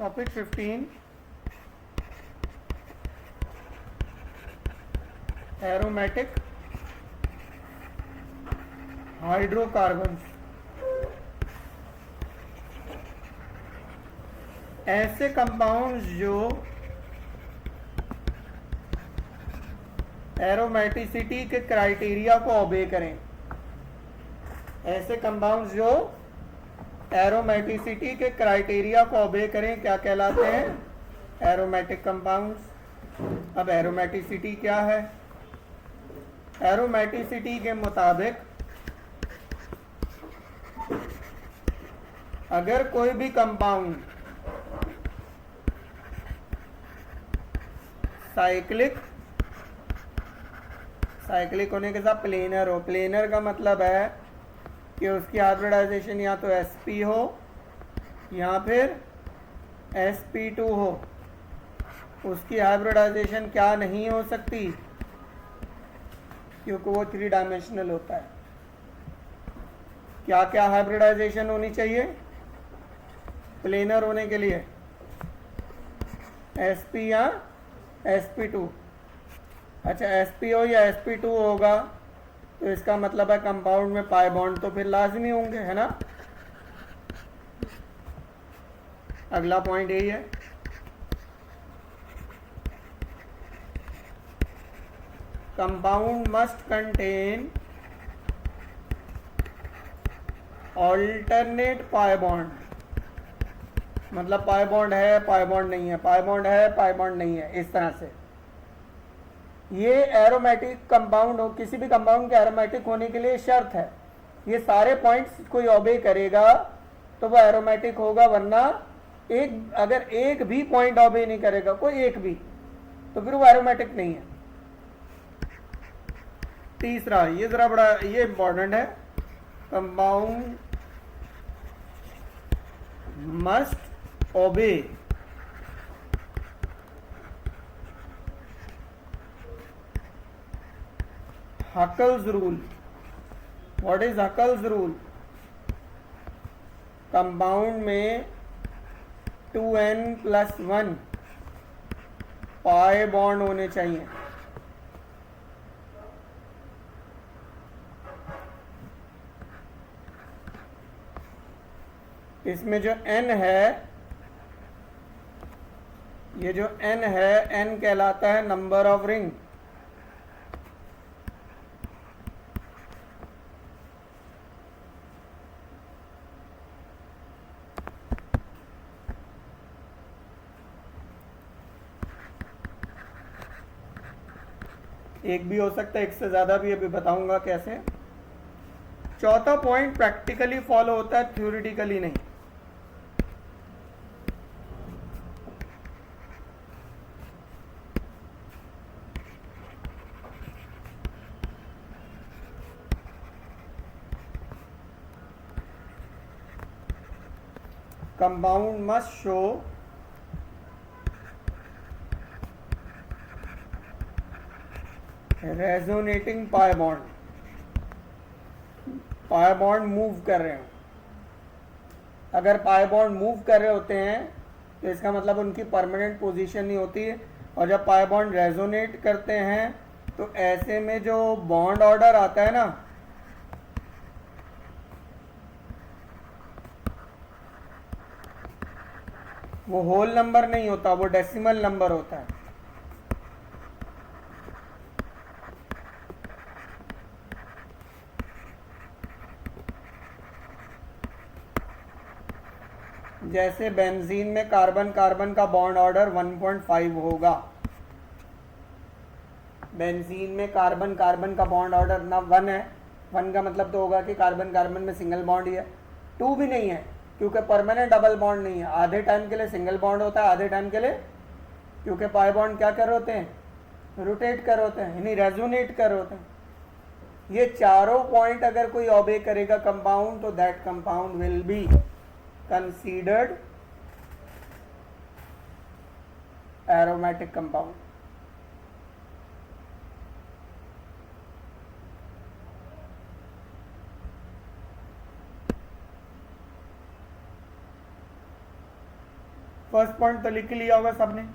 Topic 15 aromatic hydrocarbons. ऐसे compounds जो aromaticity के क्राइटेरिया को ओबे करें। ऐसे कंपाउंड्स जो एरोमेटिसिटी के क्राइटेरिया को ओबे करें क्या कहलाते हैं? Aromatic compounds. अब एरोमेटिसिटी क्या है? एरोमेटिसिटी के मुताबिक अगर कोई भी कंपाउंड साइक्लिक होने के साथ प्लेनर हो, प्लेनर का मतलब है कि उसकी हाइब्रिडाइजेशन या तो sp हो या फिर sp2 हो, उसकी हाइब्रिडाइजेशन क्या नहीं हो सकती? क्योंकि वो 3 डायमेंशनल होता है। क्या क्या हाइब्रिडाइजेशन होनी चाहिए प्लेनर होने के लिए? sp या sp2। अच्छा, sp हो या sp2 होगा तो इसका मतलब है कंपाउंड में पाई बॉन्ड तो फिर लाजमी होंगे, है ना? अगला पॉइंट यही है। Compound must contain alternate pi bond. मतलब पाई बॉन्ड है, पाई बॉन्ड नहीं है, पाई बॉन्ड है, पाई बॉन्ड नहीं है, इस तरह से। ये एरोमेटिक कंपाउंड हो, किसी भी कंपाउंड के एरोमेटिक होने के लिए शर्त है। ये सारे पॉइंट्स कोई ओबे करेगा तो वो एरोमेटिक होगा, वरना अगर एक भी पॉइंट ओबे नहीं करेगा, कोई एक भी, तो फिर वो एरोमेटिक नहीं है। तीसरा, ये जरा बड़ा ये इंपॉर्टेंट है, कंपाउंड मस्ट ओबे Huckel's rule। What is Huckel's rule? Compound में 2n+1 पाई बॉन्ड होने चाहिए। इसमें जो n है, ये जो n है, n कहलाता है नंबर ऑफ रिंग। एक भी हो सकता है, एक से ज्यादा भी, अभी बताऊंगा कैसे। चौथा पॉइंट प्रैक्टिकली फॉलो होता है, थ्योरेटिकली नहीं। Compound must show resonating pi bond. Pi bond move कर रहे हो। अगर पाई बॉन्ड मूव कर रहे होते हैं तो इसका मतलब उनकी परमानेंट पोजीशन नहीं होती है। और जब पाई बॉन्ड रेजोनेट करते हैं तो ऐसे में जो बॉन्ड ऑर्डर आता है ना, वो होल नंबर नहीं होता, वो डेसिमल नंबर होता है। जैसे बेंजीन में कार्बन कार्बन का बॉन्ड ऑर्डर 1.5 होगा। बेंजीन में कार्बन कार्बन का बॉन्ड ऑर्डर ना 1 है, 1 का मतलब तो होगा कि कार्बन कार्बन में सिंगल बॉन्ड ही है। 2 भी नहीं है क्योंकि परमानेंट डबल बॉन्ड नहीं है। आधे टाइम के लिए सिंगल बॉन्ड होता है, आधे टाइम के लिए, क्योंकि पाई बॉन्ड क्या कर होते हैं? रोटेट कर होते हैं, यानी रेजोनेट कर होते हैं। ये चारों पॉइंट अगर कोई ओबे करेगा कंपाउंड, तो that compound will be considered aromatic compound। First point तो लिख ही लिया होगा सबने।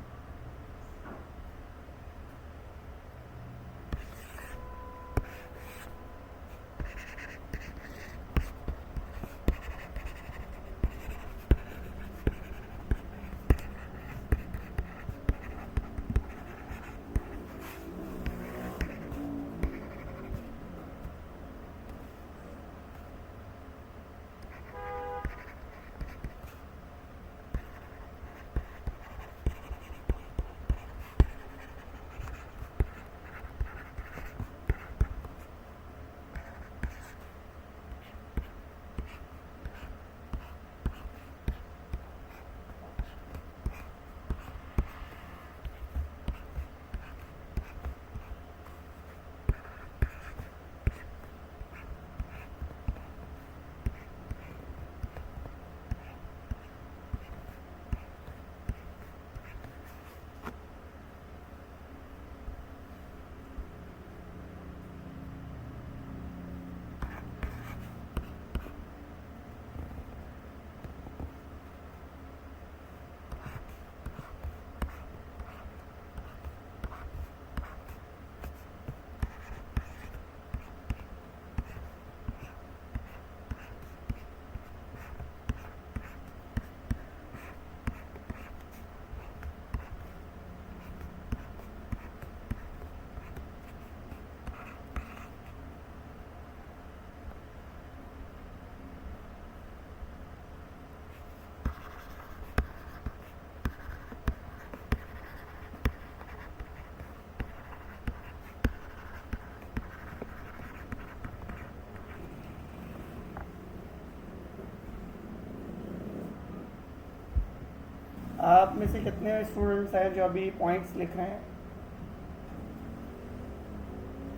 आप में से कितने स्टूडेंट्स हैं जो अभी पॉइंट्स लिख रहे हैं?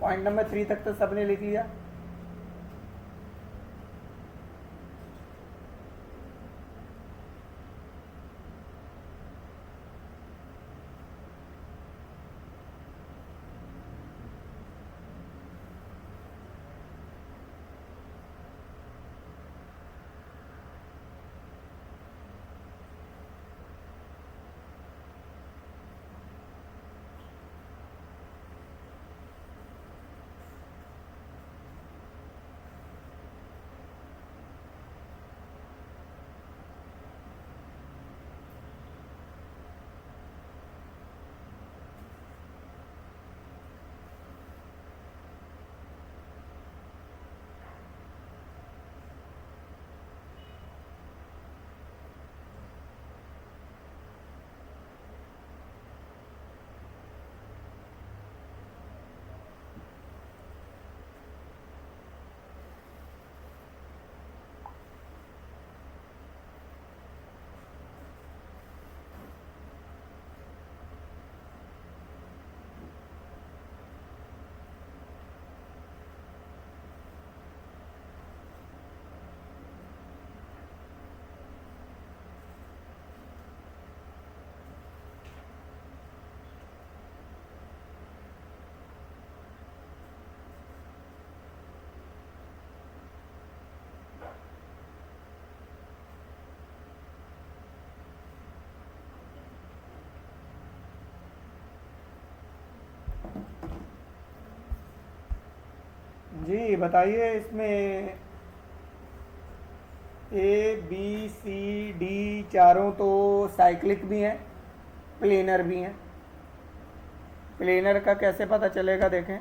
पॉइंट नंबर 3 तक तो सबने लिख लिया। जी बताइए, इसमें ए बी सी डी चारों तो साइक्लिक भी हैं, प्लेनर भी हैं। प्लेनर का कैसे पता चलेगा? देखें,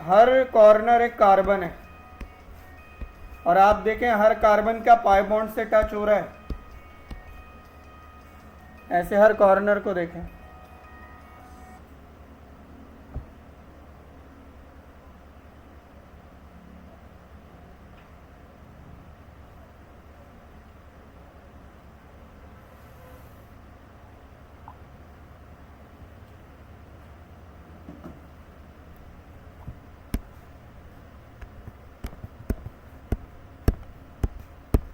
हर कॉर्नर एक कार्बन है और आप देखें हर कार्बन का पाई बॉन्ड से टच हो रहा है। ऐसे हर कॉर्नर को देखें।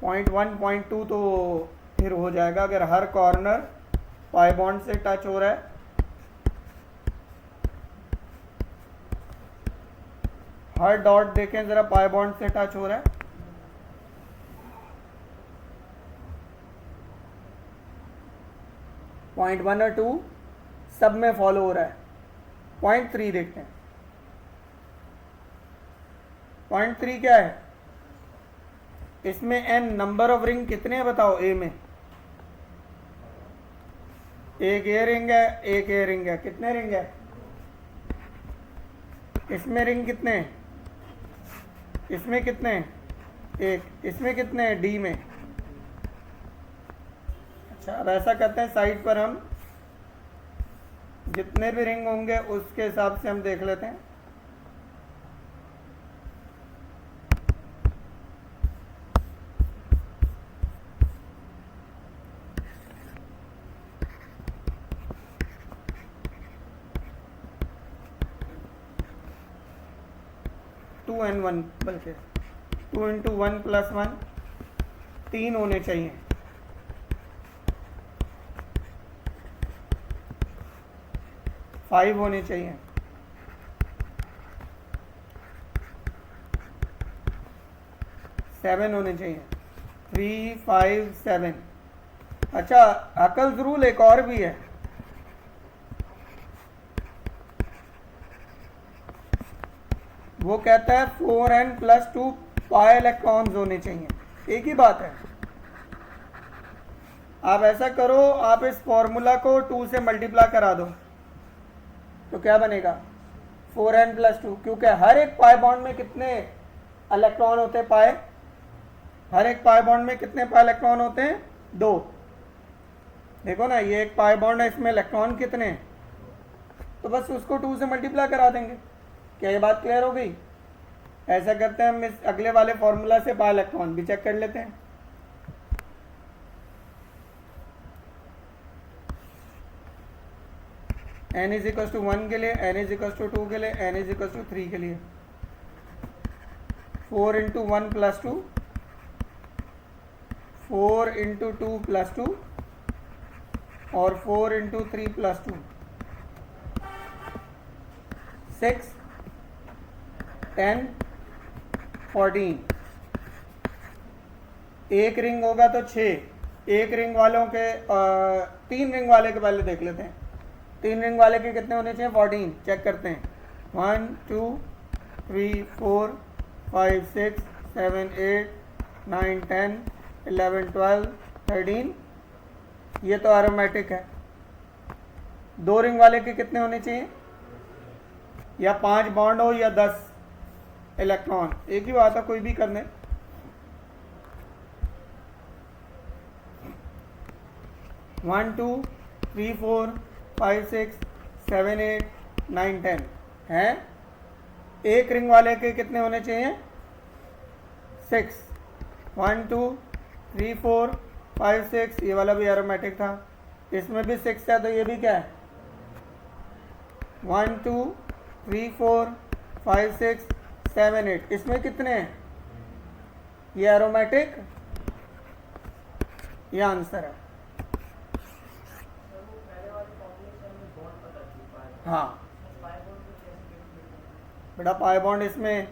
पॉइंट 1 पॉइंट 2 तो फिर हो जाएगा अगर हर कॉर्नर पाई बॉन्ड से टच हो रहा है। हर डॉट देखें जरा, पाई बॉन्ड से टच हो रहा है। पॉइंट 1 और 2 सब में फॉलो हो रहा है। पॉइंट 3 देखते हैं। पॉइंट 3 क्या है? इसमें n नंबर ऑफ रिंग कितने हैं बताओ? ए में एक ए रिंग है, एक ए रिंग है। कितने रिंग है इसमें? रिंग कितने हैं? इसमें कितने हैं? एक। इसमें कितने हैं? डी में। अच्छा, अब ऐसा करते हैं, साइड पर हम जितने भी रिंग होंगे उसके हिसाब से हम देख लेते हैं। टू एन वन, बल्कि 2 इंटू 1 + 1 3 होने चाहिए। फाइव होने चाहिए। सेवन होने चाहिए। 3, 5, 7। अच्छा, अकल्स रूल एक और भी है। वो कहता है 4n + 2 पाई इलेक्ट्रॉन्स होने चाहिए। एक ही बात है। आप ऐसा करो, आप इस फॉर्मूला को 2 से मल्टीप्लाई करा दो तो क्या बनेगा? 4n + 2, क्योंकि हर एक पाई बॉन्ड में कितने इलेक्ट्रॉन होते हैं? पाई। हर एक पाई बॉन्ड में कितने पाई इलेक्ट्रॉन होते हैं? 2। देखो ना, ये एक पाई बॉन्ड है, इसमें इलेक्ट्रॉन कितने हैं? तो बस उसको 2 से मल्टीप्लाई करा देंगे। क्या ये बात क्लियर हो गई? ऐसा करते हैं, हम इस अगले वाले फॉर्मूला से पाई इलेक्ट्रॉन भी चेक कर लेते हैं। n = 1 के लिए, n = 2 के लिए, n = 3 के लिए। 4 इंटू 1 + 2, 4 इंटू 2 + 2 और 4 इंटू 3 + 2, 6, 10, 14। एक रिंग होगा तो 6। एक रिंग वालों के 3 रिंग वाले के पहले देख लेते हैं। 3 रिंग वाले के कितने होने चाहिए? 14। चेक करते हैं। 1, 2, 3, 4, 5, 6, 7, 8, 9, 10, 11, 12, 13। ये तो एरोमेटिक है। 2 रिंग वाले के कितने होने चाहिए? या 5 बॉन्ड हो या 10 इलेक्ट्रॉन, एक ही बात है, कोई भी करने। 1, 2, 3, 4, 5, 6, 7, 8, 9, 10 हैं। एक रिंग वाले के कितने होने चाहिए? 6। 1, 2, 3, 4, 5, 6। ये वाला भी एरोमेटिक था, इसमें भी 6 है, तो ये भी क्या है? 1, 2, 3, 4, 5, 6, 7, 8। इसमें कितने हैं? ये एरोमेटिक, ये आंसर है। हाँ बेटा, पाई बॉन्ड इसमें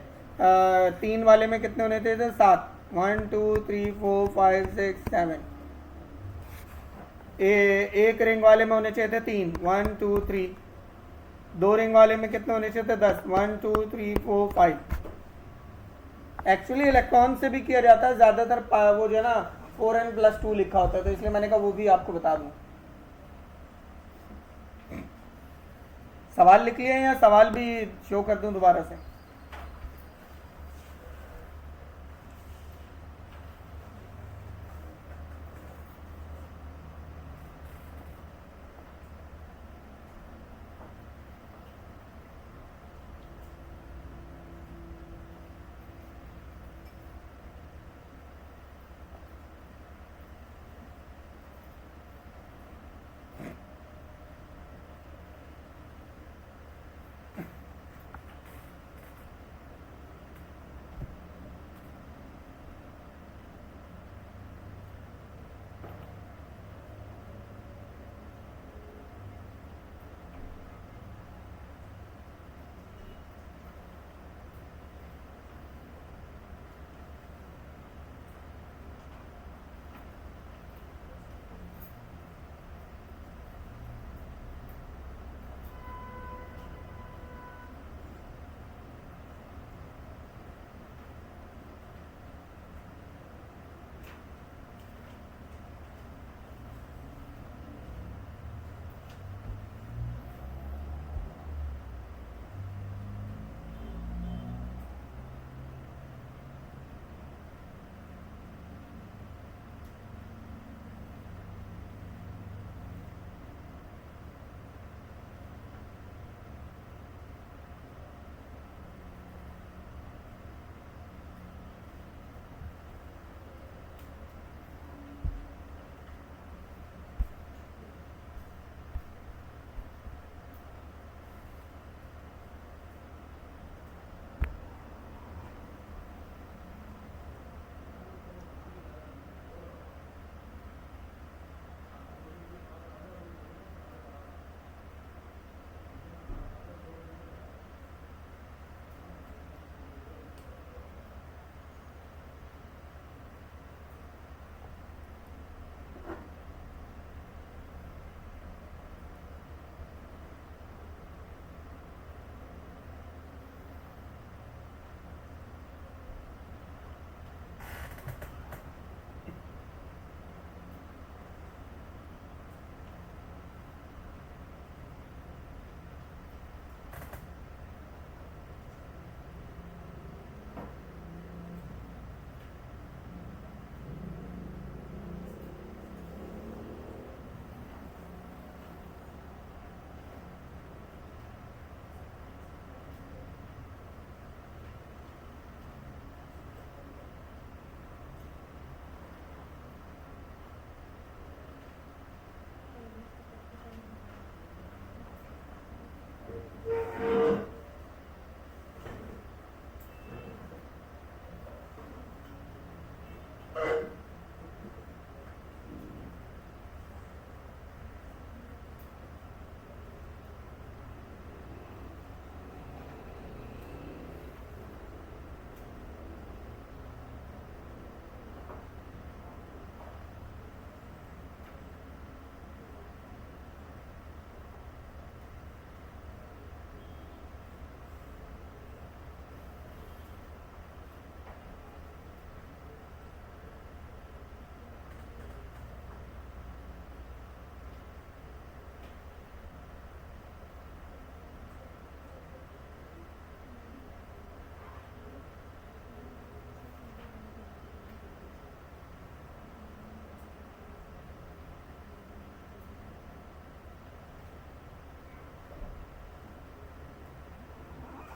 3 वाले में कितने होने थे? 7। 1, 2, 3, 4, 5, 6, 7। एक रिंग वाले में होने चाहिए थे 3। 1, 2, 3। 2 रिंग वाले में कितने होने चाहिए थे? 10। 1, 2, 3, 4, 5। एक्चुअली इलेक्ट्रॉन से भी किया जाता है ज़्यादातर, वो जो है ना 4n + 2 लिखा होता है, तो इसलिए मैंने कहा वो भी आपको बता दूं। सवाल लिख लिए या सवाल भी शो कर दूं दोबारा से?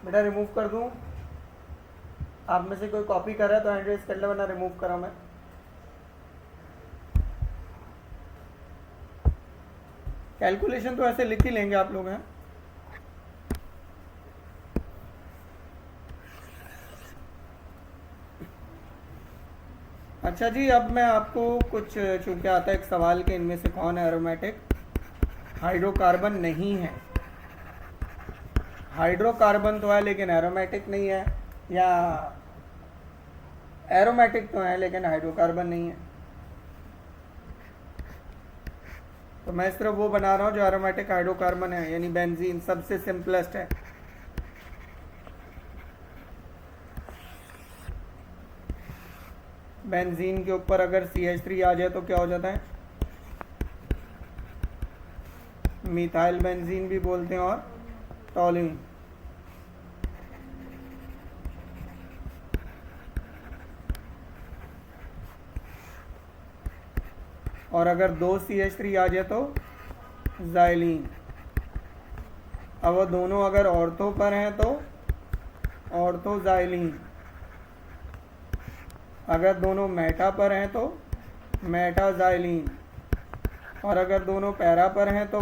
बेटा रिमूव कर दूं? आप में से कोई कॉपी कर रहा है तो हैंड रेज कर ले, वरना रिमूव करा मैं। कैलकुलेशन तो ऐसे लिख ही लेंगे आप लोग हैं। अच्छा जी, अब मैं आपको कुछ, चूंकि आता है एक सवाल के इनमें से कौन एरोमेटिक हाइड्रोकार्बन नहीं है। हाइड्रोकार्बन तो है लेकिन एरोमेटिक नहीं है, या एरोमेटिक तो है लेकिन हाइड्रोकार्बन नहीं है। तो मैं सिर्फ वो बना रहा हूँ जो एरोमेटिक हाइड्रोकार्बन है, यानी बेंजीन सबसे सिंपलेस्ट है। बेंजीन के ऊपर अगर CH3 आ जाए तो क्या हो जाता है? मिथाइल बेंजीन भी बोलते हैं, और टॉल्यूइन। और अगर 2 CH3 आ जाए तो ज़ाइलीन। अब वो दोनों अगर ऑर्थो पर हैं तो ऑर्थोज़ाइलीन। अगर दोनों मेटा पर हैं तो मेटाज़ाइलीन। और अगर दोनों पैरा पर हैं तो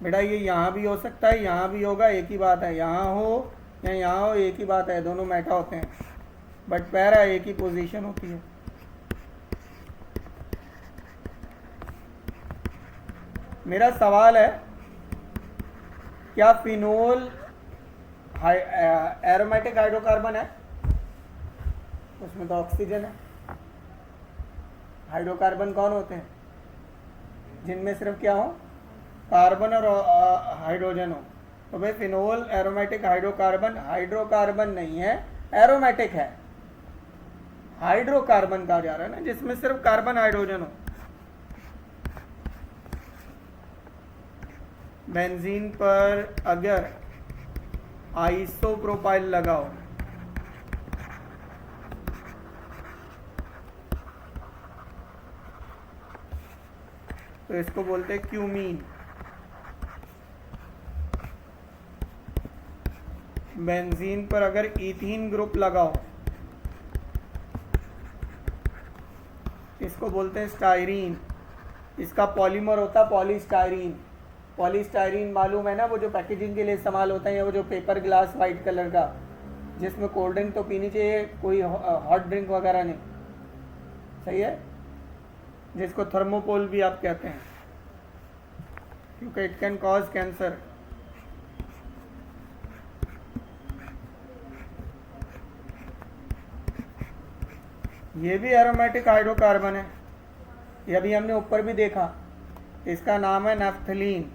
बेटा ये यहाँ भी हो सकता है, यहाँ भी होगा, एक ही बात है। यहाँ हो या यहाँ हो, एक ही बात है, दोनों मेटा होते हैं, बट पैरा एक ही पोजीशन होती है। मेरा सवाल है, क्या फिनोल एरोमेटिक हाइड्रोकार्बन है? उसमें तो ऑक्सीजन है। हाइड्रोकार्बन कौन होते हैं? जिनमें सिर्फ क्या हो? कार्बन और हाइड्रोजन हो। तो भाई फिनोल एरोमेटिक हाइड्रोकार्बन हाइड्रोकार्बन नहीं है, एरोमेटिक है। हाइड्रोकार्बन कहा जा रहा है ना जिसमें सिर्फ कार्बन हाइड्रोजन हो। बेंजीन पर अगर आइसोप्रोपाइल लगाओ तो इसको बोलते हैं क्यूमीन। बेंजीन पर अगर इथीन ग्रुप लगाओ इसको बोलते हैं स्टायरीन। इसका पॉलीमर होता है पॉलीस्टायरीन। पॉलीस्टायरीन मालूम है ना, वो जो पैकेजिंग के लिए इस्तेमाल होता है, या वो जो पेपर ग्लास वाइट कलर का, जिसमें कोल्ड ड्रिंक तो पीनी चाहिए, कोई हॉट ड्रिंक वगैरह नहीं, सही है, जिसको थर्मोपोल भी आप कहते हैं, क्योंकि इट कैन कॉज कैंसर। ये भी एरोमेटिक हाइड्रोकार्बन है, ये अभी हमने ऊपर भी देखा। इसका नाम है नैफ्थलीन।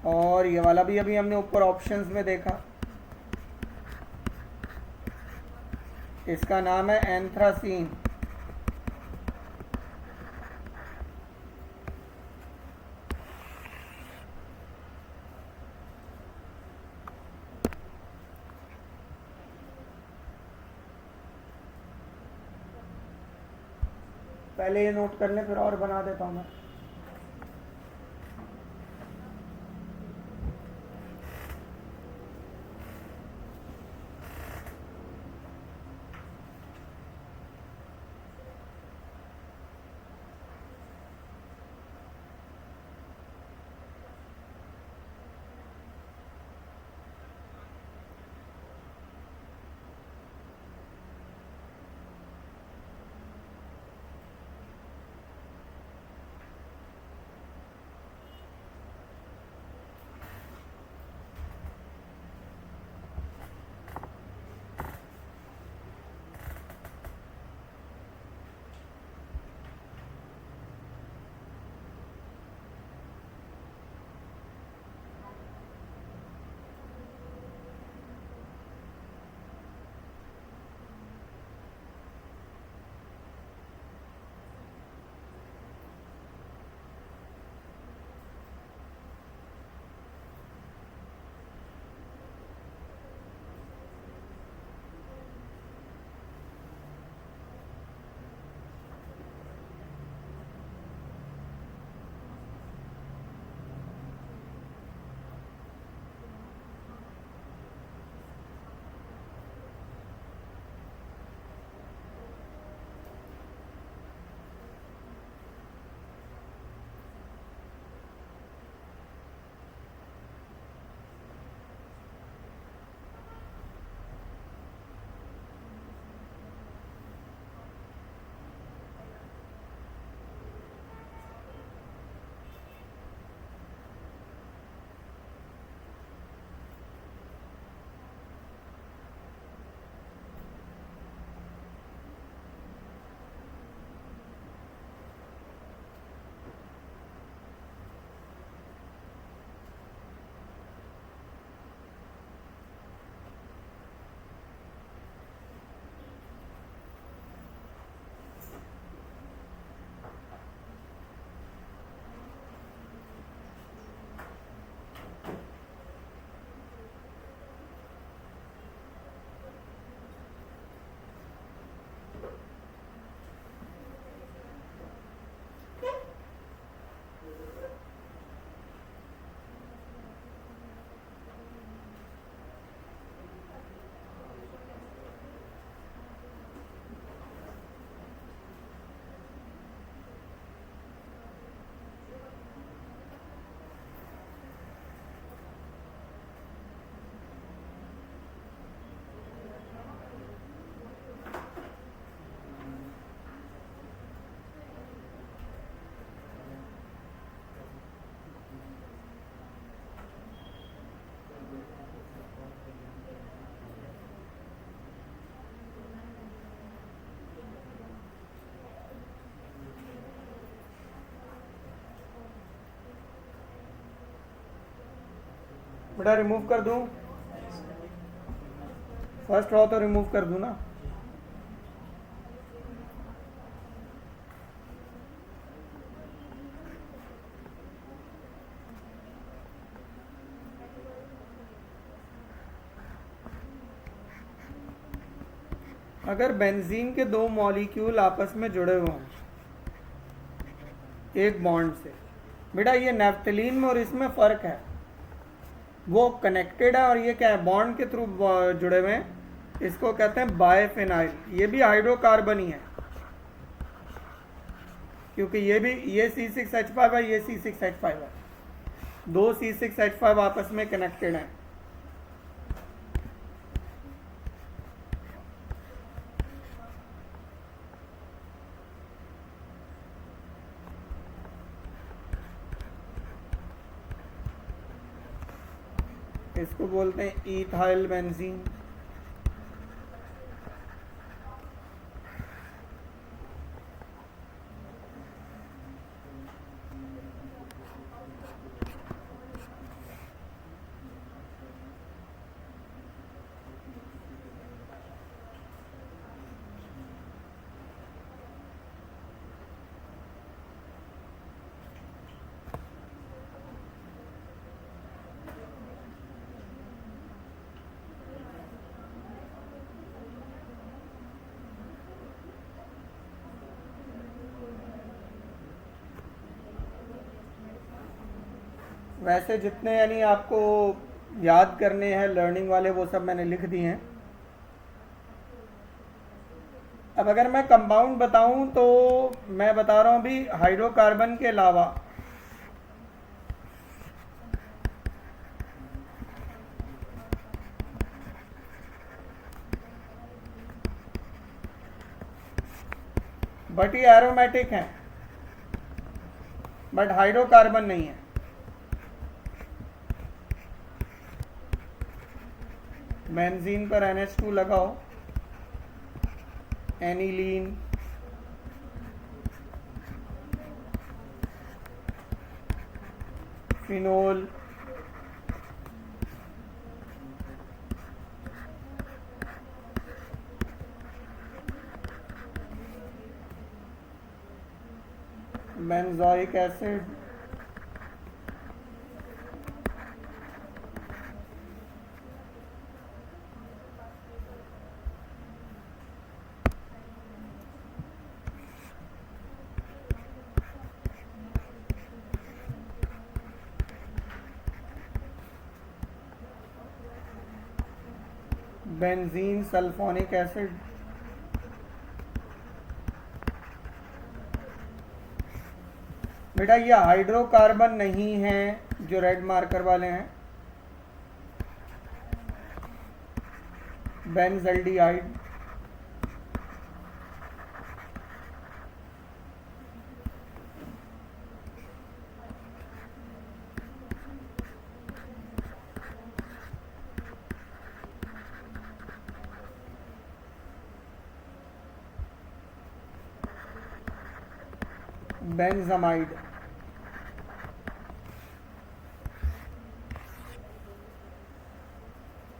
और ये वाला भी अभी हमने ऊपर ऑप्शंस में देखा, इसका नाम है एंथ्रासीन। पहले ये नोट कर लें, फिर और बना देता हूँ मैं। बेटा रिमूव कर दूं, फर्स्ट रो तो रिमूव कर दूं ना। अगर बेंजीन के दो मॉलिक्यूल आपस में जुड़े हुए हों एक बॉन्ड से, बेटा ये नेफ्थलीन में और इसमें फर्क है, वो कनेक्टेड है और ये क्या है, बॉन्ड के थ्रू जुड़े हुए हैं, इसको कहते हैं बायफेनाइल। ये भी हाइड्रोकार्बन ही है, क्योंकि ये C6H5 है, ये C6H5 है, दो C6H5 आपस में कनेक्टेड हैं। इसको बोलते हैं इथाइल बेंजीन। वैसे जितने यानी आपको याद करने हैं लर्निंग वाले वो सब मैंने लिख दिए हैं। अब अगर मैं कंपाउंड बताऊं तो मैं बता रहा हूं अभी हाइड्रोकार्बन के अलावा बट ये एरोमेटिक हैं, बट हाइड्रोकार्बन नहीं है। बेंजीन पर NH2 लगाओ, aniline, phenol, benzoic acid, benzene sulphonic acid, बेटा ये हाइड्रोकार्बन नहीं है जो रेड मार्कर वाले हैं। बेंजल्डिहाइड, बेंजामाइड,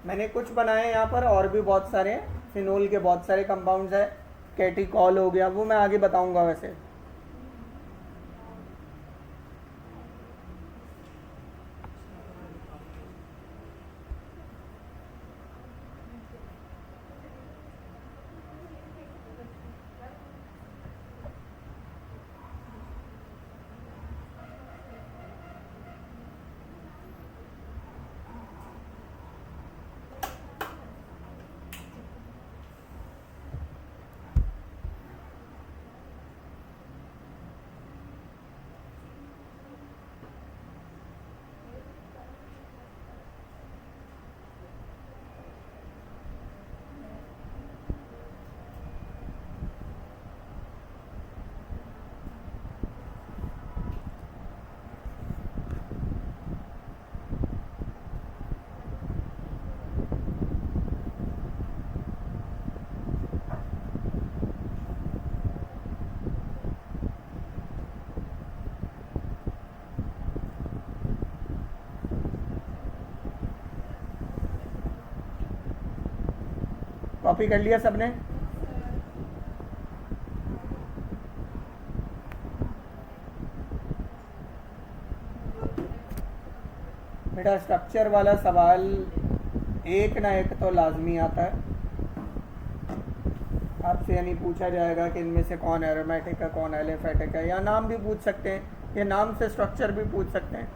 मैंने कुछ बनाए यहाँ पर, और भी बहुत सारे फिनोल के बहुत सारे कंपाउंड्स है। कैटिकॉल हो गया, वो मैं आगे बताऊंगा वैसे। कॉपी कर लिया सबने? बेटा स्ट्रक्चर वाला सवाल एक ना एक तो लाजमी आता है आपसे, यानी पूछा जाएगा कि इनमें से कौन एरोमेटिक है कौन एलिफेटिक है, या नाम भी पूछ सकते हैं, ये नाम से स्ट्रक्चर भी पूछ सकते हैं।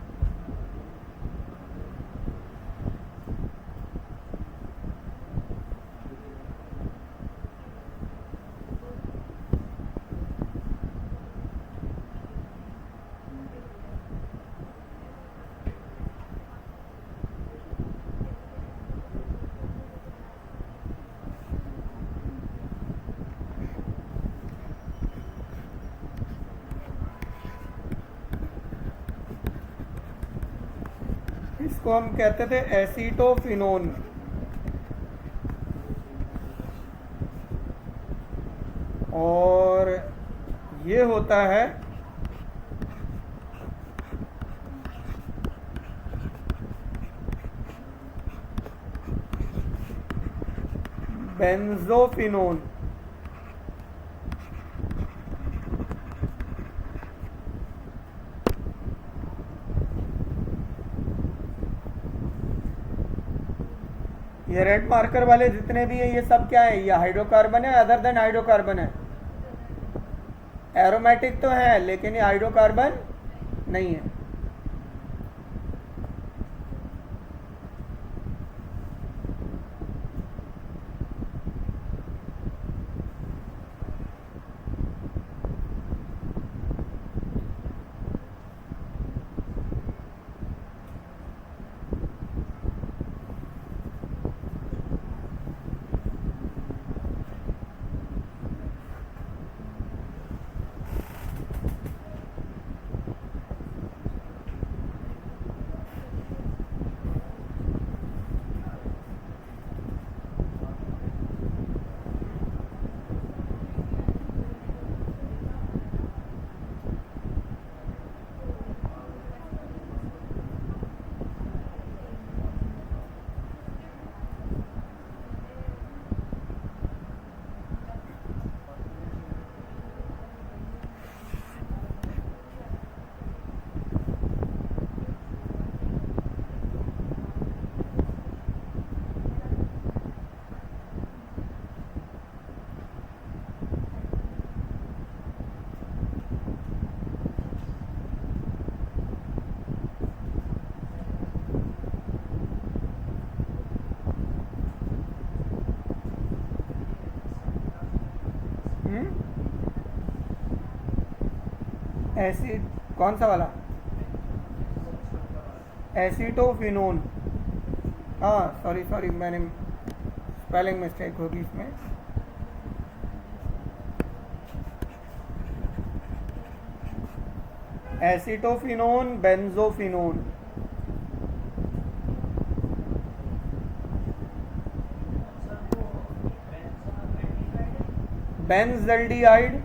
इसको हम कहते थे एसीटोफिनोन। और ये होता है बेंजोफिनोन। ये रेड मार्कर वाले जितने भी है ये सब क्या है? ये हाइड्रोकार्बन है, अदर देन हाइड्रोकार्बन है। एरोमेटिक तो है लेकिन ये हाइड्रोकार्बन नहीं है। एसिड कौन सा वाला? एसीटोफिनोन। हाँ सॉरी मैंने स्पेलिंग मिस्टेक होगी इसमें। Acetophenone benzophenone. बेंजल्डिहाइड,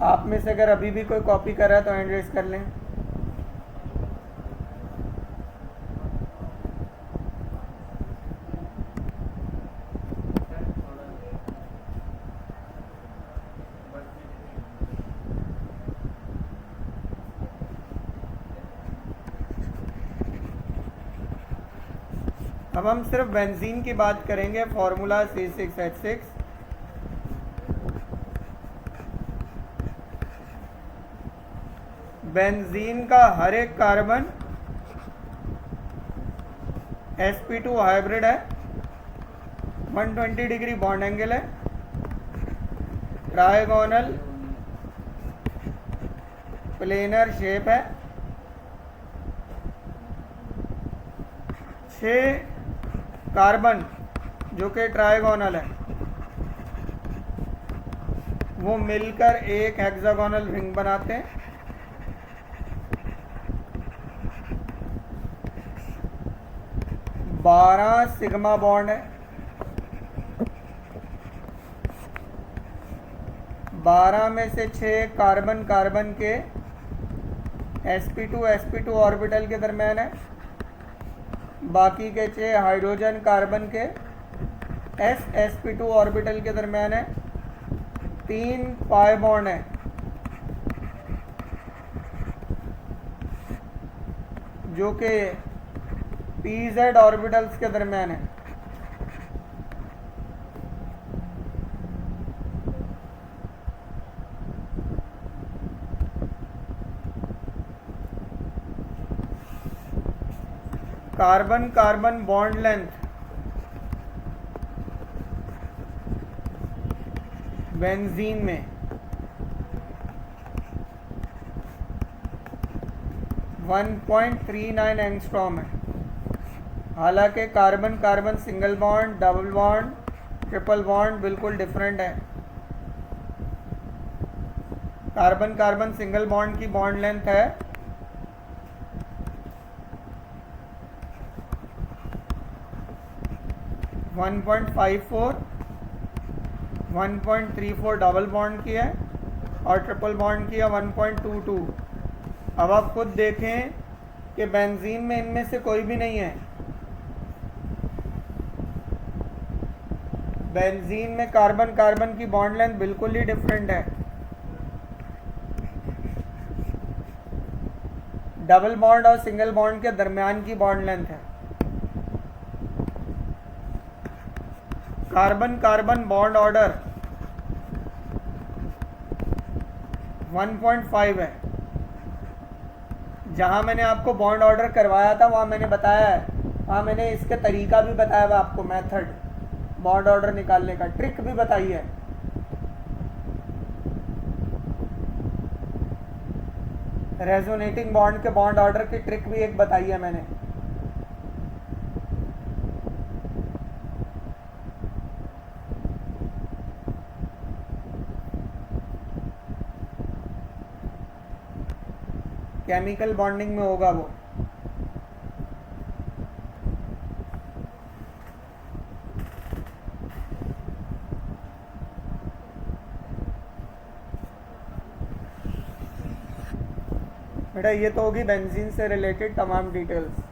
आप में से अगर अभी भी कोई कॉपी कर रहा है तो हैंड रेज कर लें। अब हम सिर्फ बेंजीन की बात करेंगे। Formula C6H6। बेंजीन का हर एक कार्बन sp2 हाइब्रिड है, 120 डिग्री बॉन्ड एंगल है, ट्राइगोनल प्लेनर शेप है, 6 कार्बन जो कि ट्राइगोनल है वो मिलकर एक हेक्सागोनल रिंग बनाते हैं। 12 सिग्मा बॉन्ड है। 12 में से 6 कार्बन कार्बन के sp2 ऑर्बिटल के दरम्यान है। बाकी के 6 हाइड्रोजन कार्बन के sp2 ऑर्बिटल के दरम्यान है। 3 पाई बॉन्ड है जो कि pz ऑर्बिटल्स के दरम्यान है। Carbon carbon bond length benzene में 1.39 एंगस्ट्रॉम है। हालांकि carbon carbon single bond, double bond, triple bond बिल्कुल डिफरेंट है। कार्बन कार्बन सिंगल बॉन्ड की बॉन्ड लेंथ है 1.54, 1.34 डबल बॉन्ड की है और ट्रिपल बॉन्ड की है 1.22। अब आप खुद देखें कि बेंजीन में इनमें से कोई भी नहीं है। बेंजीन में कार्बन कार्बन की बॉन्ड लेंथ बिल्कुल ही डिफरेंट है। डबल बॉन्ड और सिंगल बॉन्ड के दरमियान की बॉन्ड लेंथ है। कार्बन कार्बन बॉन्ड ऑर्डर 1.5 है। जहां मैंने आपको बॉन्ड ऑर्डर करवाया था वहां मैंने बताया है, वहां मैंने इसके तरीका भी बताया हुआ आपको, मेथड बॉन्ड ऑर्डर निकालने का, ट्रिक भी बताई है। रेजोनेटिंग बॉन्ड के बॉन्ड ऑर्डर की ट्रिक भी एक बताई है मैंने। केमिकल बॉन्डिंग में होगा वो। बेटा ये तो होगी बेंजीन से रिलेटेड तमाम डिटेल्स।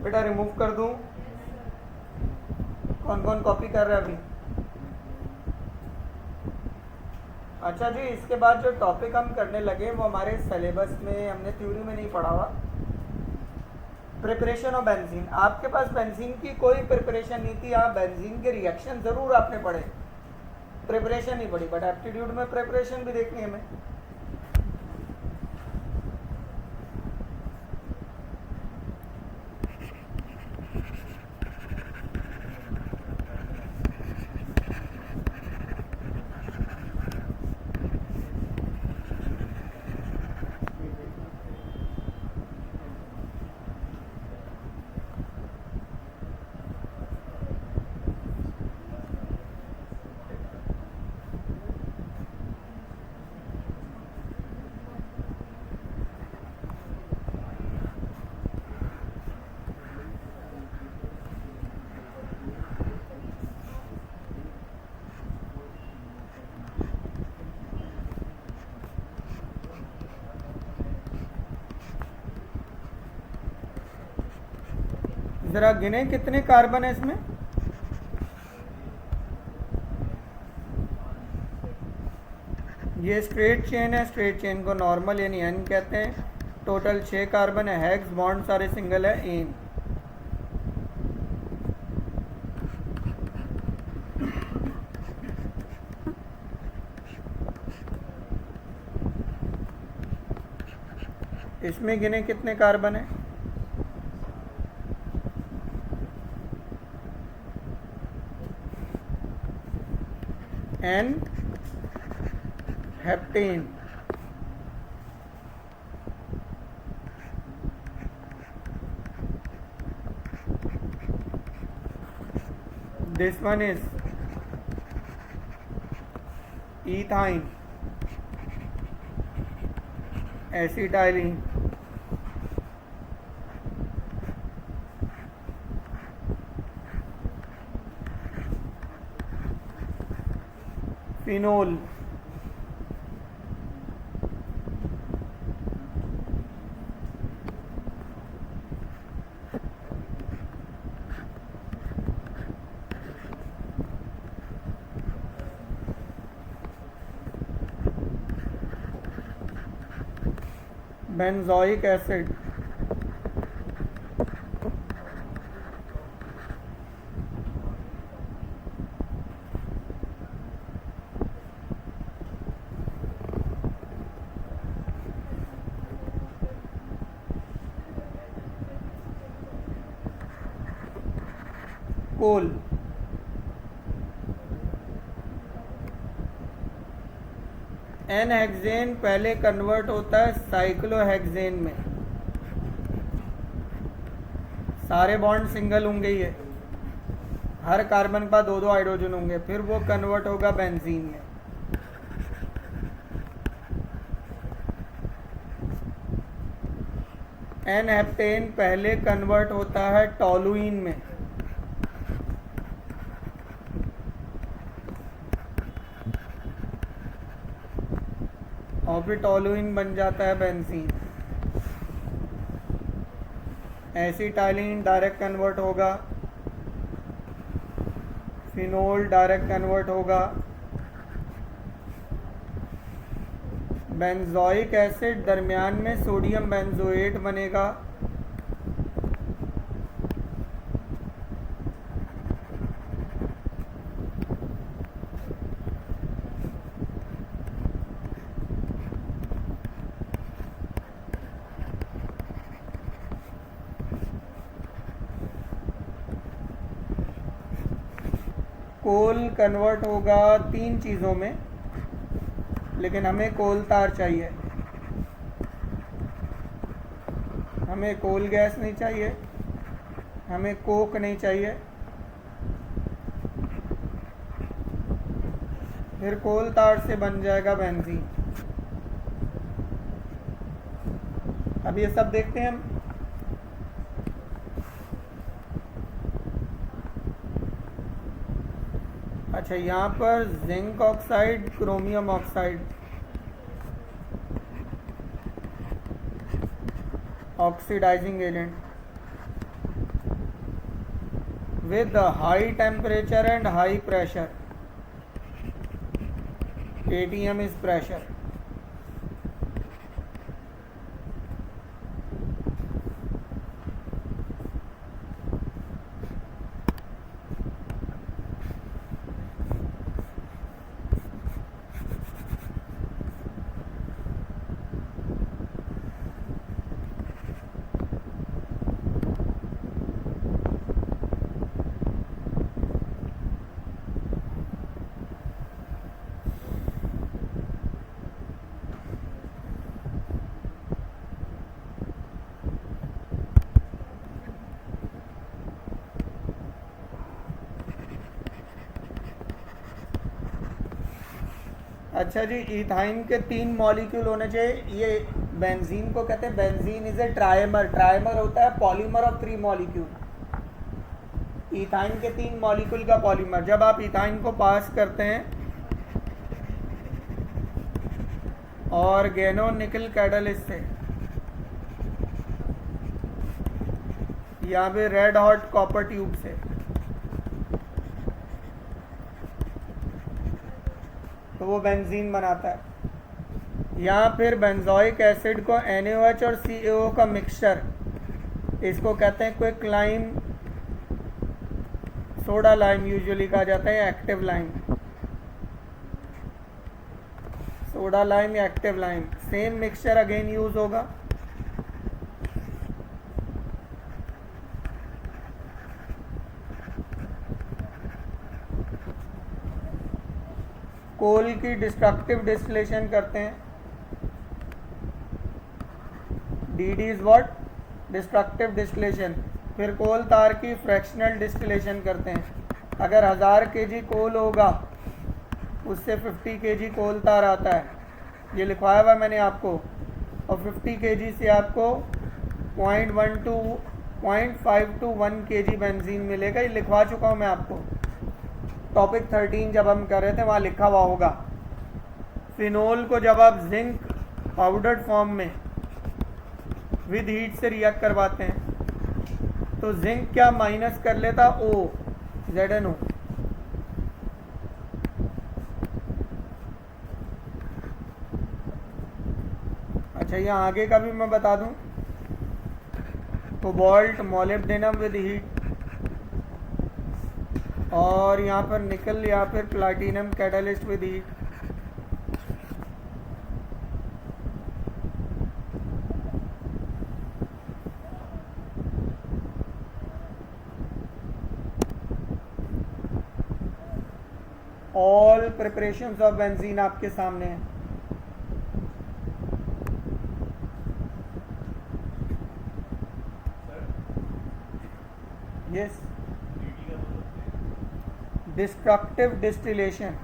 बेटा रिमूव कर दूं? कौन कौन कॉपी कर रहा है अभी? अच्छा जी, इसके बाद जो टॉपिक हम करने लगे वो हमारे सिलेबस में हमने थ्योरी में नहीं पढ़ा हुआ। Preparation of benzene. आपके पास बेंजीन की कोई प्रिपरेशन नहीं थी, आप बेंजीन के रिएक्शन ज़रूर आपने पढ़े, प्रिपरेशन नहीं पढ़ी, बट एप्टीट्यूड में प्रिपरेशन भी देखनी है हमें। जरा गिने कितने कार्बन है इसमें? ये स्ट्रेट चेन है, स्ट्रेट चेन को नॉर्मल यानी एन कहते हैं। टोटल 6 कार्बन है, हेक्स बॉन्ड सारे सिंगल है, एन। इसमें गिने कितने कार्बन है? N heptane, this one is ethyne, acetylene, phenol, benzoic acid, कोल, एन हेक्सेन पहले कन्वर्ट होता है साइक्लोहेक्सेन में। सारे बॉन्ड सिंगल होंगे, ये हर कार्बन के पास 2-2 हाइड्रोजन होंगे, फिर वो कन्वर्ट होगा बेंजीन में। एन हेप्टेन पहले कन्वर्ट होता है टोलुइन में। और फिर टोलुइन बन जाता है बेंजीन। एसिटाइलिन डायरेक्ट कन्वर्ट होगा, फिनोल डायरेक्ट कन्वर्ट होगा, बेंजोइक एसिड दरमियान में सोडियम बेंजोएट बनेगा, कोल कन्वर्ट होगा 3 चीज़ों में, लेकिन हमें कोल तार चाहिए। हमें कोल गैस नहीं चाहिए, हमें कोक नहीं चाहिए। फिर कोल तार से बन जाएगा बेंजीन। अब ये सब देखते हैं हम। अच्छा, यहाँ पर zinc oxide, chromium oxide, oxidizing agent. with high temperature and high pressure. ATM is pressure. अच्छा जी, इथाइन के 3 मॉलिक्यूल होने चाहिए। ये बेंजीन को कहते हैं, benzene is a trimer. Trimer होता है पॉलीमर ऑफ 3 मॉलिक्यूल। इथाइन के 3 मॉलिक्यूल का पॉलीमर। जब आप इथाइन को पास करते हैं ऑर्गेनो निकल कैटलिस्ट से, यहाँ पे रेड हॉट कॉपर ट्यूब से, तो वो बेंजीन बनाता है। या फिर बेंजोइक एसिड को NaOH और CaO का मिक्सचर, इसको कहते हैं quick lime, soda lime usually कहा जाता है, एक्टिव लाइम। सोडा लाइम या active lime, same mixture again use होगा। कोल की डिस्ट्रक्टिव डिस्टिलेशन करते हैं। DD is what? Destructive distillation. फिर कोल तार की फ्रैक्शनल डिस्टिलेशन करते हैं। अगर 1000 kg कोल होगा, उससे 50 kg कोल तार आता है, ये लिखवाया हुआ मैंने आपको। और 50 kg से आपको 0.5 to 1 kg बेंजीन मिलेगा। ये लिखवा चुका हूँ मैं आपको, टॉपिक 13 जब हम कर रहे थे वहाँ लिखा हुआ होगा। फिनोल को जब आप जिंक पाउडर्ड फॉर्म में विद हीट से रिएक्ट करवाते हैं, तो जिंक क्या माइनस कर लेता? O, ZnO। अच्छा, यहाँ आगे का भी मैं बता दूं। कोबाल्ट मोलिब्डेनम विद हीट, और यहाँ पर निकल या फिर platinum catalyst with heat. All preparations of benzene आपके सामने है। यस, डिस्ट्रक्टिव डिस्टिलेशन,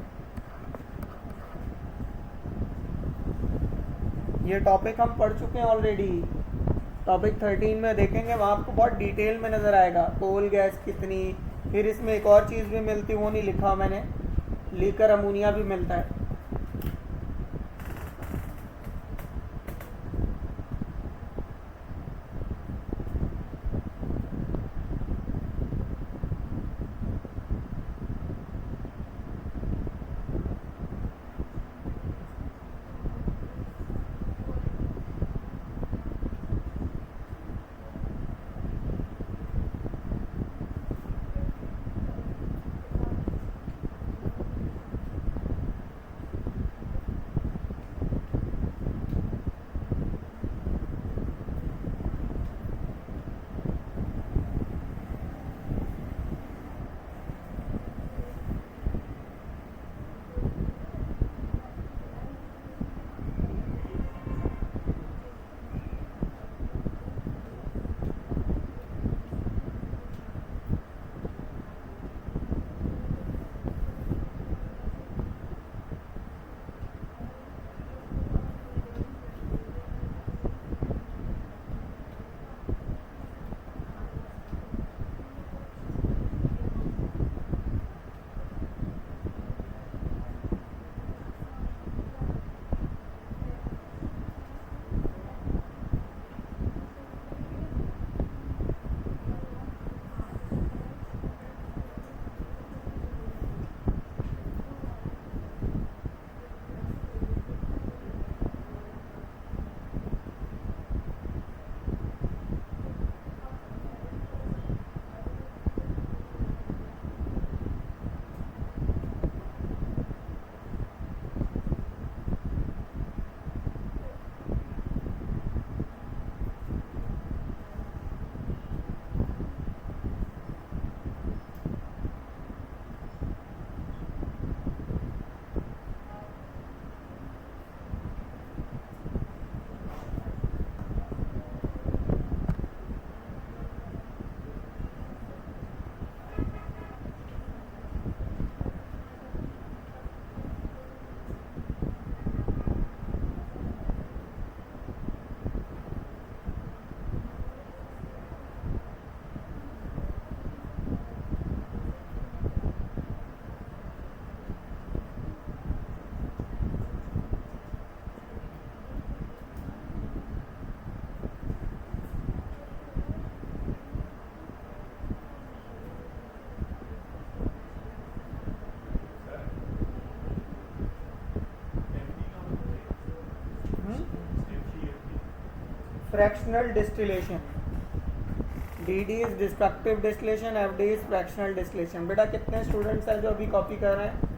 ये टॉपिक हम पढ़ चुके हैं ऑलरेडी। टॉपिक 13 में देखेंगे, वहाँ आपको बहुत डिटेल में नज़र आएगा कोल गैस कितनी। फिर इसमें एक और चीज़ भी मिलती, वो नहीं लिखा मैंने, लीकर अमोनिया भी मिलता है। Fractional distillation, DD is destructive distillation, FD is fractional distillation. बेटा कितने स्टूडेंट्स हैं जो अभी कॉपी कर रहे हैं?